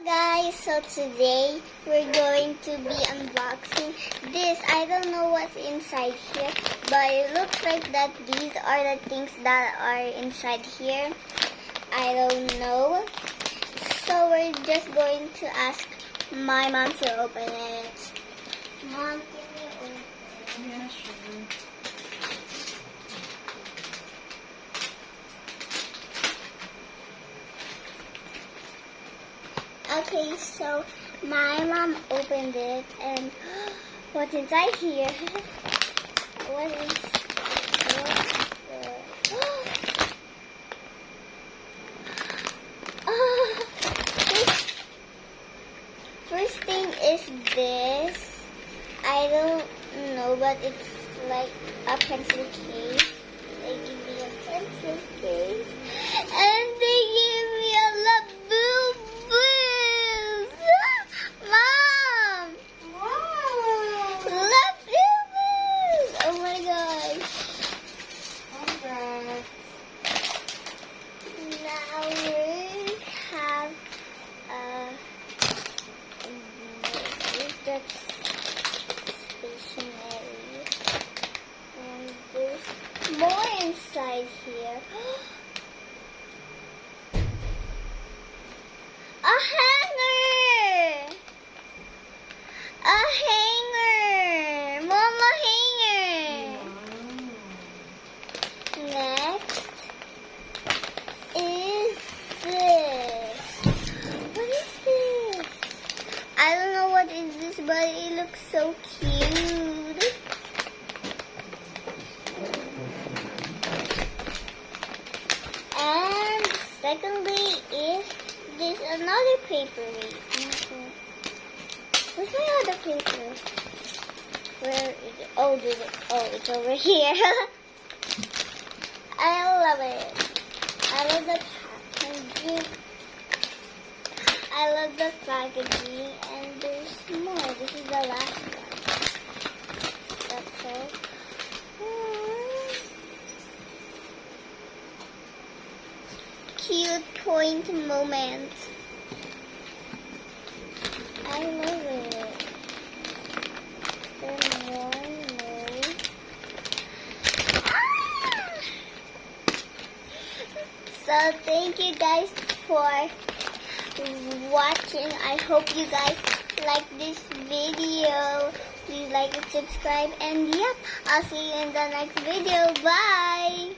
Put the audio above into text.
Guys, so today we're going to be unboxing this. I don't know what's inside here, but it looks like that these are the things that are inside here. I don't know. So we're just going to ask my mom to open it. Mom, can you open it? Yeah, sure. Okay, so my mom opened it, and what's inside here? What is the... Oh, first thing is this. I don't know, but it's like a pencil case. They give me a pencil case, and they give me a Labubu. Mom! Wow! Labubu! Oh my gosh. Congrats. Now we have that's stationery. And there's more inside here. A hanger! A hanger! Mama hanger! Next is this. What is this? I don't know what is this, but it looks so cute. And secondly is this another paper. Where's my other paper? Where is it? Oh, it's over here. I love it. I love the packaging. I love the packaging, and there's more. This is the last one. That's all. Cute point moment. I love it. Then one more. Ah! So thank you guys for watching. I hope you guys like this video. Please like and subscribe, and yep, I'll see you in the next video. Bye.